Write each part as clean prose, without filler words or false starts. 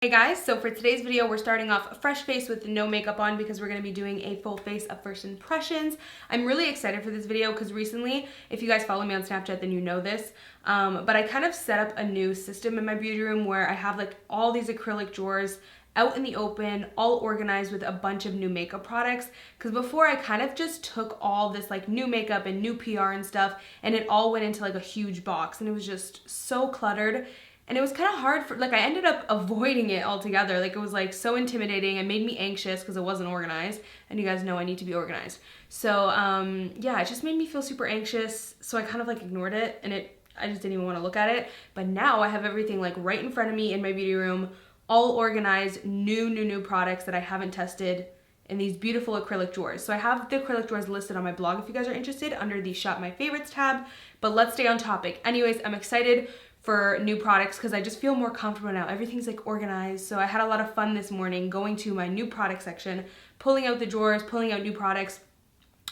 Hey guys, so for today's video, we're starting off a fresh face with no makeup on because we're going to be doing a full face of first impressions. I'm really excited for this video because recently, if you guys follow me on Snapchat, then you know this, but I kind of set up a new system in my beauty room where I have like all these acrylic drawers out in the open, all organized with a bunch of new makeup products, because before I kind of just took all this like new makeup and new PR and stuff and it all went into like a huge box and it was just so cluttered. And it was kind of hard for, like, I ended up avoiding it altogether. Like, it was, like, so intimidating. It made me anxious because it wasn't organized. And you guys know I need to be organized. So, yeah, it just made me feel super anxious. So I kind of, like, ignored it. And I just didn't even want to look at it. But now I have everything, like, right in front of me in my beauty room. All organized, new products that I haven't tested in these beautiful acrylic drawers. So I have the acrylic drawers listed on my blog if you guys are interested under the Shop My Favorites tab. But let's stay on topic. Anyways, I'm excited for new products because I just feel more comfortable now. Everything's like organized. So I had a lot of fun this morning going to my new product section, pulling out the drawers, pulling out new products.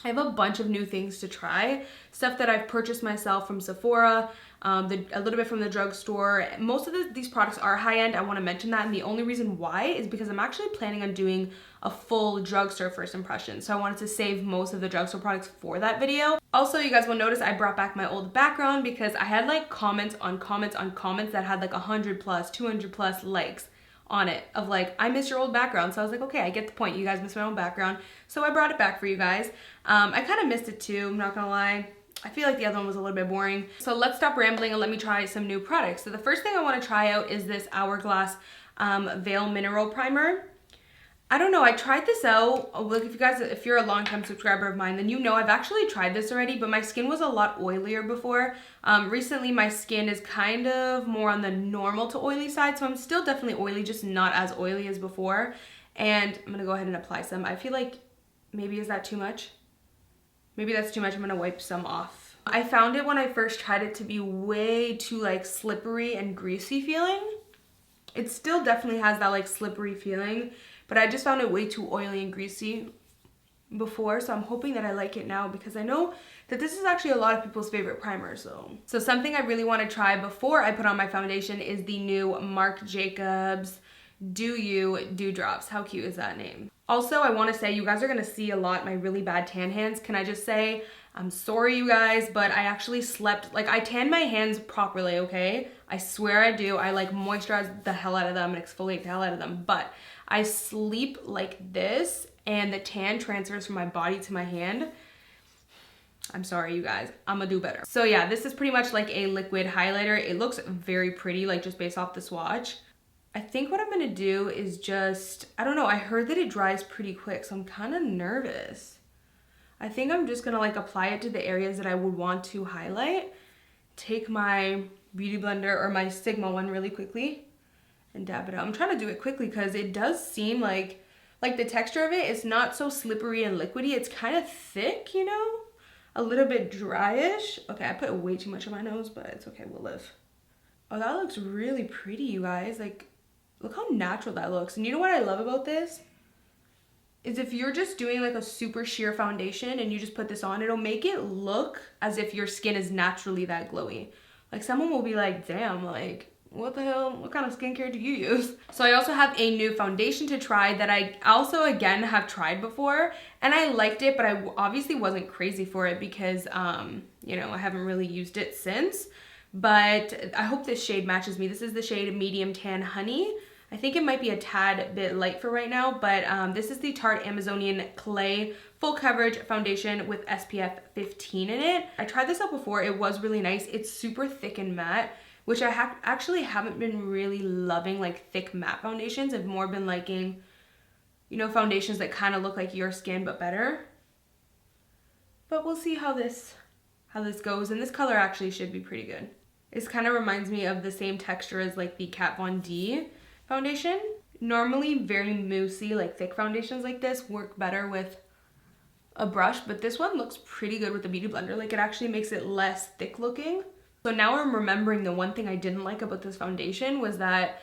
I have a bunch of new things to try. Stuff that I've purchased myself from Sephora, a little bit from the drugstore. Most of these products are high-end. I want to mention that, and the only reason why is because I'm actually planning on doing a full drugstore first impression. So I wanted to save most of the drugstore products for that video. Also, you guys will notice I brought back my old background because I had like comments on comments on comments that had like 100 plus, 200 plus likes on it of like, I miss your old background. So I was like, okay, I get the point. You guys miss my old background. So I brought it back for you guys. I kind of missed it too, I'm not gonna lie. I feel like the other one was a little bit boring. So let's stop rambling and let me try some new products. So the first thing I want to try out is this Hourglass Veil Mineral Primer. I don't know, I tried this out. Look, if you're a long-time subscriber of mine, then you know I've actually tried this already, but my skin was a lot oilier before. Recently, my skin is kind of more on the normal to oily side, so I'm still definitely oily, just not as oily as before. And I'm gonna go ahead and apply some. I feel like, maybe is that too much? Maybe that's too much, I'm gonna wipe some off. I found it when I first tried it to be way too like slippery and greasy feeling. It still definitely has that like slippery feeling, but I just found it way too oily and greasy before, so I'm hoping that I like it now because I know that this is actually a lot of people's favorite primer. So something I really want to try before I put on my foundation is the new Marc Jacobs Do You Dewdrops. How cute is that name? Also, I want to say you guys are going to see a lot my really bad tan hands. Can I just say, I'm sorry you guys, but I actually slept, like I tan my hands properly, okay? I swear I do. I like moisturize the hell out of them and exfoliate the hell out of them, but I sleep like this and the tan transfers from my body to my hand. I'm sorry you guys, I'm gonna do better. So yeah, this is pretty much like a liquid highlighter. It looks very pretty, like just based off the swatch. I think what I'm gonna do is just, I don't know, I heard that it dries pretty quick, so I'm kind of nervous. I think I'm just gonna like apply it to the areas that I would want to highlight. Take my beauty blender or my Sigma one really quickly and dab it out. I'm trying to do it quickly because it does seem like the texture of it is not so slippery and liquidy. It's kind of thick, you know? A little bit dryish. Okay, I put way too much on my nose, but it's okay, we'll live. Oh, that looks really pretty, you guys. Like, look how natural that looks. And you know what I love about this? Is if you're just doing like a super sheer foundation and you just put this on, it'll make it look as if your skin is naturally that glowy. Like someone will be like, damn, like, what the hell, what kind of skincare do you use? So I also have a new foundation to try that I also again have tried before and I liked it, but I obviously wasn't crazy for it because you know, I haven't really used it since, but I hope this shade matches me. This is the shade Medium Tan Honey. I think it might be a tad bit light for right now, but this is the Tarte Amazonian Clay Full Coverage Foundation with SPF 15 in it. I tried this out before, it was really nice. It's super thick and matte, which I actually haven't been really loving, like thick matte foundations. I've more been liking, you know, foundations that kind of look like your skin but better. But we'll see how this goes, and this color actually should be pretty good. It kind of reminds me of the same texture as like the Kat Von D foundation. Normally very moussey, like thick foundations like this work better with a brush, but this one looks pretty good with the beauty blender. Like it actually makes it less thick looking. So now I'm remembering the one thing I didn't like about this foundation was that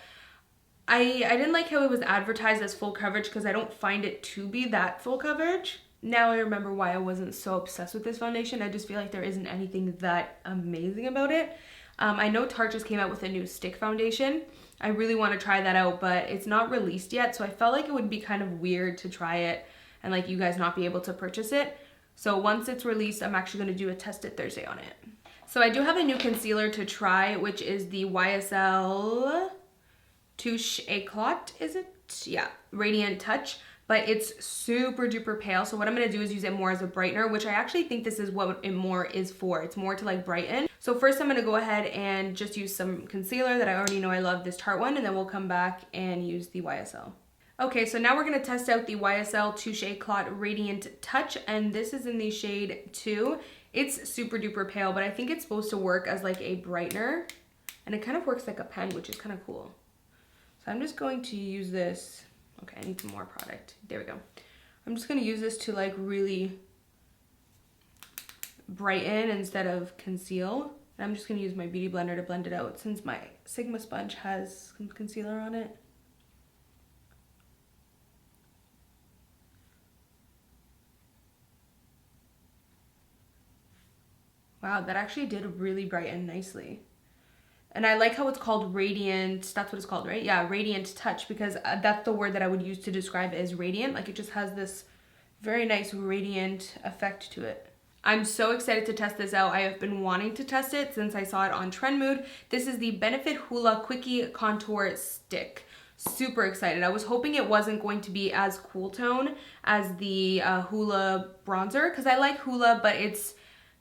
I didn't like how it was advertised as full coverage because I don't find it to be that full coverage. Now I remember why I wasn't so obsessed with this foundation. I just feel like there isn't anything that amazing about it. I know Tarte just came out with a new stick foundation I really want to try that out, but it's not released yet, so I felt like it would be kind of weird to try it and like you guys not be able to purchase it. So once it's released, I'm actually going to do a test it Thursday on it. So I do have a new concealer to try, which is the YSL Touche Clot, is it? Yeah, Radiant Touch, but it's super duper pale. So what I'm going to do is use it more as a brightener, which I actually think this is what it more is for. It's more to like brighten. So first I'm going to go ahead and just use some concealer that I already know I love, this Tarte one, and then we'll come back and use the YSL. Okay, so now we're going to test out the YSL Touche Clot Radiant Touch, and this is in the shade 2. It's super duper pale, but I think it's supposed to work as like a brightener, and it kind of works like a pen, which is kind of cool. So I'm just going to use this. Okay, I need some more product. There we go. I'm just going to use this to like really brighten instead of conceal. And I'm just going to use my beauty blender to blend it out since my Sigma sponge has some concealer on it. Wow, that actually did really brighten nicely. And I like how it's called Radiant, that's what it's called, right? Yeah, Radiant Touch, because that's the word that I would use to describe it as radiant. Like it just has this very nice radiant effect to it. I'm so excited to test this out. I have been wanting to test it since I saw it on Trend Mood. This is the Benefit Hoola Kwikki Contour Stick. Super excited. I was hoping it wasn't going to be as cool tone as the Hoola bronzer, because I like Hoola, but it's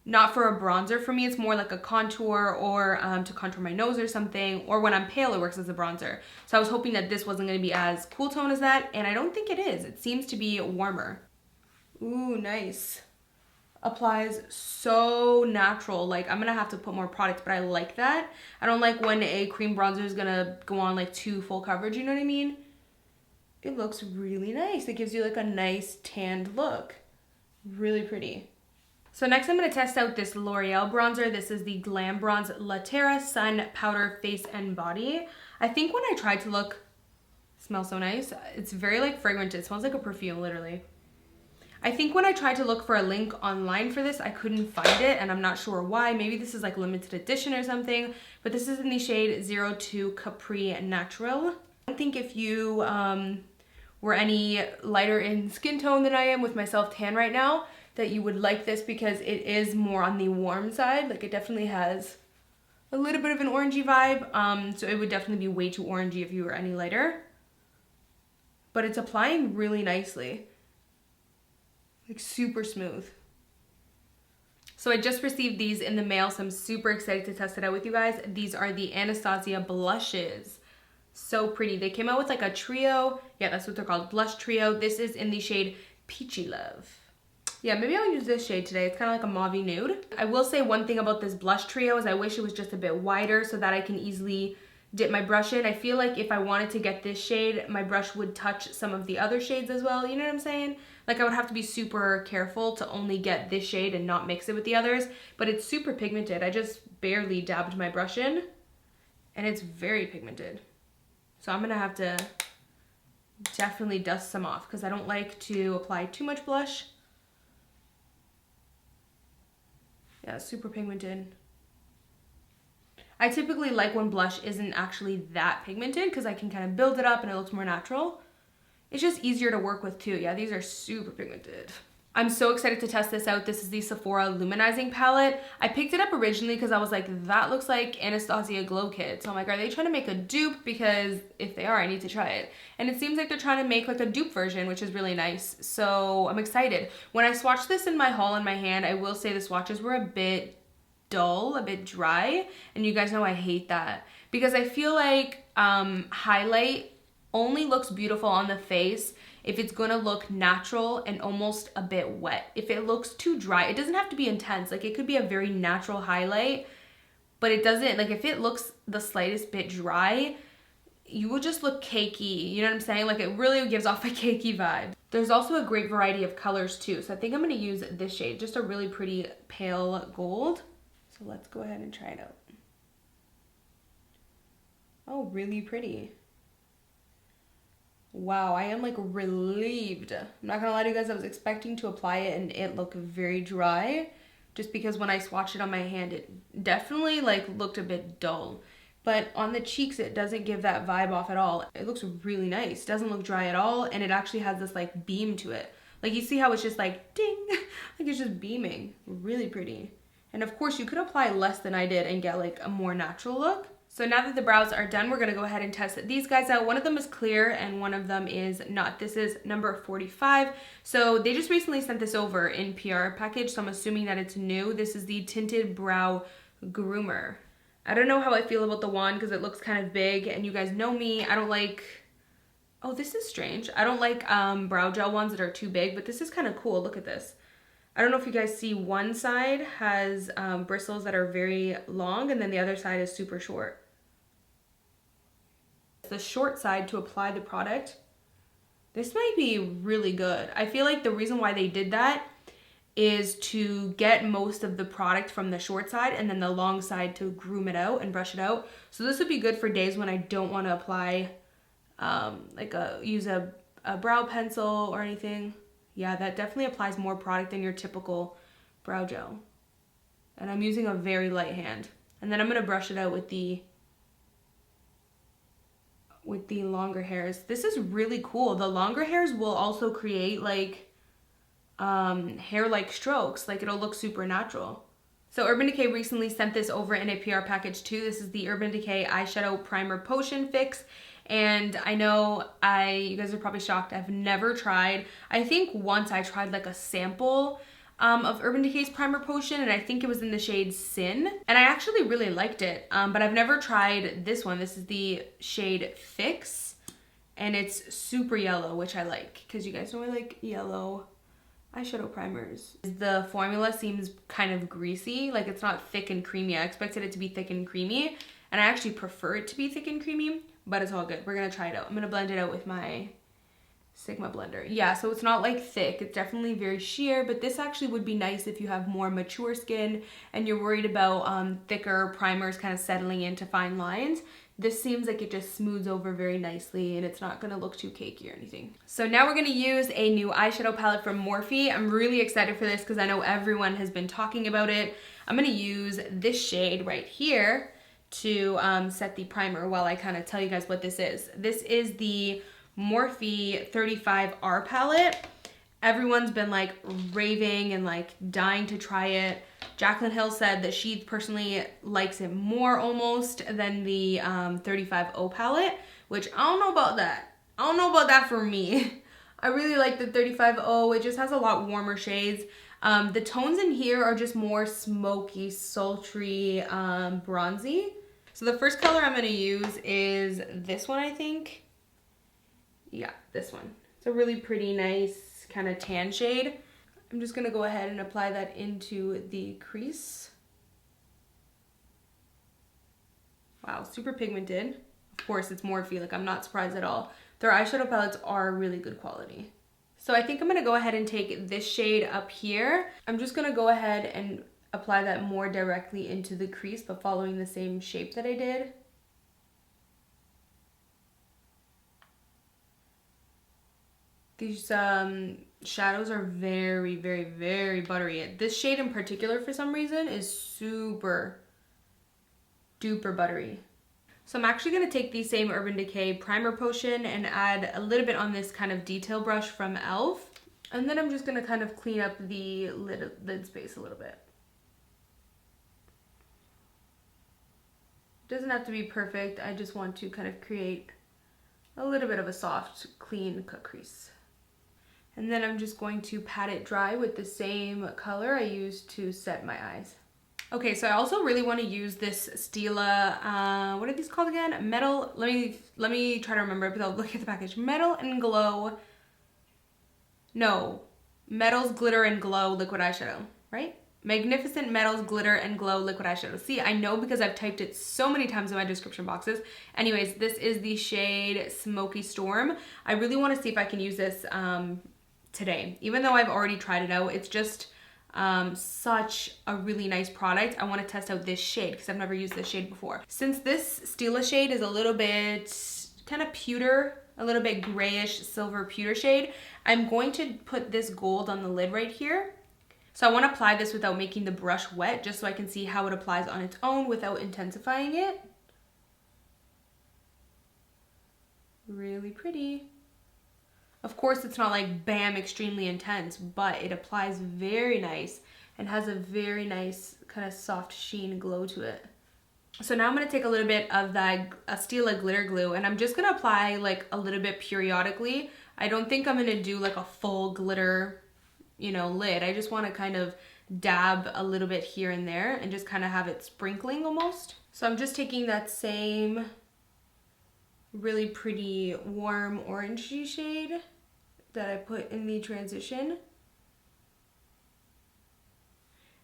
not for a bronzer for me. It's more like a contour or to contour my nose or something, or when I'm pale it works as a bronzer. So I was hoping that this wasn't going to be as cool tone as that, and I don't think it is. It seems to be warmer. Ooh, nice. Applies so natural. Like I'm gonna have to put more product, but I like that. I don't like when a cream bronzer is gonna go on like too full coverage, you know what I mean? It looks really nice. It gives you like a nice tanned look. Really pretty. So next I'm going to test out this L'Oreal bronzer. This is the Glam Bronze La Terra Sun Powder Face and Body. I think when I tried to look, it smells so nice. It's very like fragrant. It smells like a perfume, literally. I think when I tried to look for a link online for this, I couldn't find it, and I'm not sure why. Maybe this is like limited edition or something, but this is in the shade 02 Capri Natural. I don't think if you were any lighter in skin tone than I am with my self-tan right now, that you would like this, because it is more on the warm side. Like it definitely has a little bit of an orangey vibe. So it would definitely be way too orangey if you were any lighter. But it's applying really nicely. Like super smooth. So I just received these in the mail, so I'm super excited to test it out with you guys. These are the Anastasia Blushes. So pretty. They came out with like a trio. Yeah, that's what they're called. Blush trio. This is in the shade Peachy Love. Yeah, maybe I'll use this shade today. It's kind of like a mauve nude. I will say one thing about this blush trio is I wish it was just a bit wider so that I can easily dip my brush in. I feel like if I wanted to get this shade, my brush would touch some of the other shades as well. You know what I'm saying? Like I would have to be super careful to only get this shade and not mix it with the others. But it's super pigmented. I just barely dabbed my brush in, and it's very pigmented. So I'm gonna have to definitely dust some off because I don't like to apply too much blush. Yeah, super pigmented. I typically like when blush isn't actually that pigmented because I can kind of build it up and it looks more natural. It's just easier to work with too. Yeah, these are super pigmented. I'm so excited to test this out. This is the Sephora Luminizing palette. I picked it up originally because I was like, that looks like Anastasia Glow Kit. So I'm like, are they trying to make a dupe? Because if they are, I need to try it. And it seems like they're trying to make like a dupe version, which is really nice. So I'm excited. When I swatched this in my haul in my hand, I will say the swatches were a bit dull, a bit dry. And you guys know I hate that. Because I feel like highlight only looks beautiful on the face if it's gonna look natural and almost a bit wet. If it looks too dry, it doesn't have to be intense. Like it could be a very natural highlight, but it doesn't, like if it looks the slightest bit dry, you will just look cakey. You know what I'm saying? Like it really gives off a cakey vibe. There's also a great variety of colors too. So I think I'm gonna use this shade, just a really pretty pale gold. So let's go ahead and try it out. Oh, really pretty. Wow, I am like relieved. I'm not gonna lie to you guys, I was expecting to apply it and it looked very dry, just because when I swatched it on my hand, it definitely like looked a bit dull. but on the cheeks it doesn't give that vibe off at all. It looks really nice. Doesn't look dry at all, and it actually has this like beam to it. Like you see how it's just like ding, like it's just beaming. Really pretty. And of course you could apply less than I did and get like a more natural look. So now that the brows are done, we're gonna go ahead and test these guys out. One of them is clear and one of them is not. This is number 45. So they just recently sent this over in PR package, so I'm assuming that it's new. This is the Tinted Brow Groomer. I don't know how I feel about the wand because it looks kind of big, and you guys know me, I don't like, oh, this is strange. I don't like brow gel ones that are too big, but this is kind of cool. Look at this. I don't know if you guys see, one side has bristles that are very long, and then the other side is super short. The short side to apply the product. This might be really good. I feel like the reason why they did that is to get most of the product from the short side and then the long side to groom it out and brush it out. So this would be good for days when I don't want to apply use a brow pencil or anything. Yeah, that definitely applies more product than your typical brow gel. And I'm using a very light hand. And then I'm going to brush it out with the longer hairs. This is really cool. The longer hairs will also create like hair-like strokes. Like it'll look super natural. So Urban Decay recently sent this over in a PR package too. This is the Urban Decay Eyeshadow Primer Potion Fix. And I know you guys are probably shocked. I've never tried. I think once I tried like a sample of Urban Decay's Primer Potion, and I think it was in the shade Sin. And I actually really liked it, but I've never tried this one. This is the shade Fix, and it's super yellow, which I like, because you guys know I like yellow eyeshadow primers. The formula seems kind of greasy, like it's not thick and creamy. I expected it to be thick and creamy, and I actually prefer it to be thick and creamy, but it's all good. We're gonna try it out. I'm gonna blend it out with my Sigma blender. Yeah, so it's not like thick, it's definitely very sheer, but this actually would be nice if you have more mature skin and you're worried about thicker primers kind of settling into fine lines. This seems like it just smooths over very nicely and it's not gonna look too cakey or anything. So now we're gonna use a new eyeshadow palette from Morphe. I'm really excited for this because I know everyone has been talking about it. I'm gonna use this shade right here to set the primer while I kind of tell you guys what this is. This is the Morphe 35R palette. Everyone's been like raving and like dying to try it. Jaclyn Hill said that she personally likes it more almost than the 35O palette, which I don't know about that. I don't know about that for me. I really like the 35O. It just has a lot warmer shades. The tones in here are just more smoky, sultry, bronzy. So the first color I'm gonna use is this one, I think. Yeah, this one. It's a really pretty nice kind of tan shade. I'm just gonna go ahead and apply that into the crease. Wow, super pigmented. Of course, it's Morphe, like I'm not surprised at all. Their eyeshadow palettes are really good quality. So I think I'm gonna go ahead and take this shade up here. I'm just gonna go ahead and apply that more directly into the crease, but following the same shape that I did. These shadows are very, very, very buttery. This shade in particular, for some reason, is super duper buttery. So I'm actually going to take the same Urban Decay Primer Potion and add a little bit on this kind of detail brush from e.l.f. And then I'm just going to kind of clean up the lid space a little bit. It doesn't have to be perfect. I just want to kind of create a little bit of a soft, clean cut crease. And then I'm just going to pat it dry with the same color I used to set my eyes. Okay, so I also really want to use this Stila, what are these called again? Metal, let me try to remember it, but I'll look at the package. Metal and Glow, no, Metals Glitter and Glow Liquid Eyeshadow, right? Magnificent Metals Glitter and Glow Liquid Eyeshadow. See, I know because I've typed it so many times in my description boxes. Anyways, this is the shade Smoky Storm. I really want to see if I can use this today. Even though I've already tried it out, it's just such a really nice product. I want to test out this shade because I've never used this shade before. Since this Stila shade is a little bit kind of pewter, a little bit grayish silver pewter shade, I'm going to put this gold on the lid right here. So I want to apply this without making the brush wet, just so I can see how it applies on its own without intensifying it. Really pretty. Of course, it's not like bam, extremely intense, but it applies very nice and has a very nice kind of soft sheen glow to it. So now I'm going to take a little bit of that Stila glitter glue, and I'm just going to apply like a little bit periodically. I don't think I'm going to do like a full glitter, you know, lid. I just want to kind of dab a little bit here and there and just kind of have it sprinkling almost. So I'm just taking that same really pretty warm orangey shade that I put in the transition.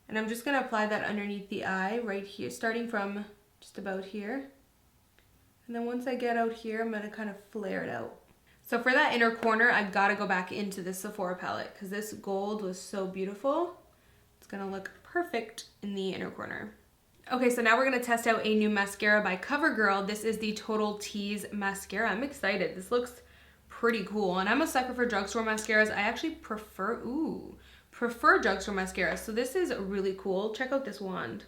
And I'm just gonna apply that underneath the eye right here, starting from just about here. And then once I get out here, I'm gonna kind of flare it out. So for that inner corner, I've gotta go back into this Sephora palette because this gold was so beautiful. It's gonna look perfect in the inner corner. Okay, so now we're gonna test out a new mascara by Covergirl. This is the Total Tease mascara. I'm excited. This looks pretty cool. And I'm a sucker for drugstore mascaras. I actually prefer drugstore mascaras. So this is really cool. Check out this wand.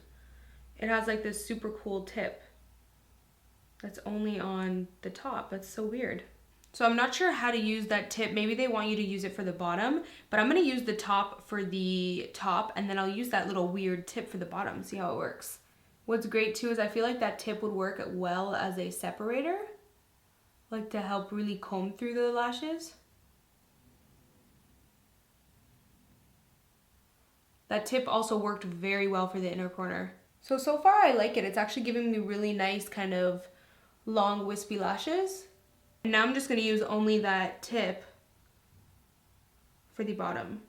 It has like this super cool tip that's only on the top. That's so weird. So I'm not sure how to use that tip. Maybe they want you to use it for the bottom, but I'm gonna use the top for the top, and then I'll use that little weird tip for the bottom, see how it works. What's great too is I feel like that tip would work well as a separator, like to help really comb through the lashes. That tip also worked very well for the inner corner. So far I like it. It's actually giving me really nice kind of long wispy lashes. And now I'm just gonna use only that tip for the bottom.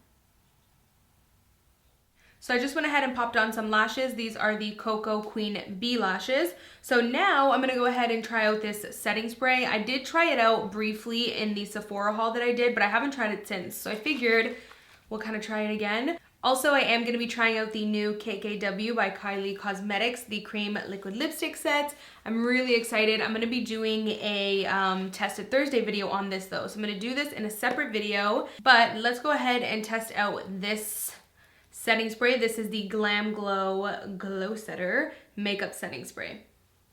So I just went ahead and popped on some lashes. These are the Coco Queen Bee lashes. So now I'm gonna go ahead and try out this setting spray. I did try it out briefly in the Sephora haul that I did, but I haven't tried it since. So I figured we'll kind of try it again. Also, I am going to be trying out the new KKW by Kylie Cosmetics, the cream liquid lipstick set. I'm really excited. I'm going to be doing a Tested Thursday video on this though. So I'm going to do this in a separate video, but let's go ahead and test out this setting spray. This is the Glam Glow Setter Makeup Setting Spray.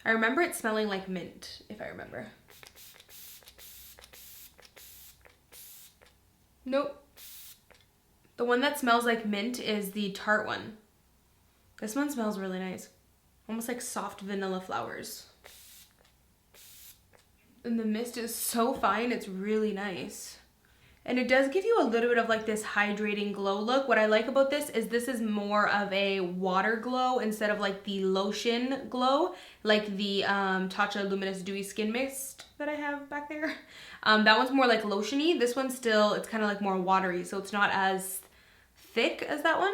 I remember it smelling like mint, if I remember. Nope. The one that smells like mint is the Tarte one. This one smells really nice. Almost like soft vanilla flowers. And the mist is so fine, it's really nice. And it does give you a little bit of like this hydrating glow look. What I like about this is more of a water glow instead of like the lotion glow, like the Tatcha Luminous Dewy Skin Mist that I have back there. That one's more like lotiony. This one's still, it's kind of like more watery, so it's not as thick as that one.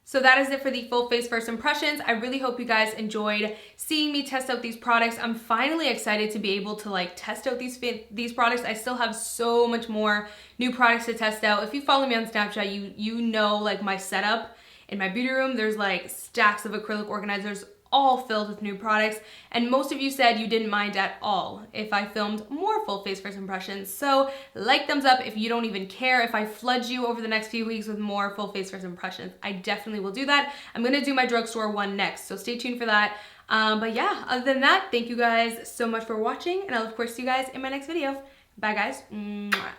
So that is it for the full face first impressions. I really hope you guys enjoyed seeing me test out these products. I'm finally excited to be able to like test out these products. I still have so much more new products to test out. If you follow me on Snapchat, you know like my setup in my beauty room. There's like stacks of acrylic organizers all filled with new products, and most of you said you didn't mind at all if I filmed more full face first impressions. So like, thumbs up if you don't even care if I flood you over the next few weeks with more full face first impressions. I definitely will do that. I'm gonna do my drugstore one next, so stay tuned for that. But yeah, other than that, thank you guys so much for watching, and I'll of course see you guys in my next video. Bye guys. Mwah.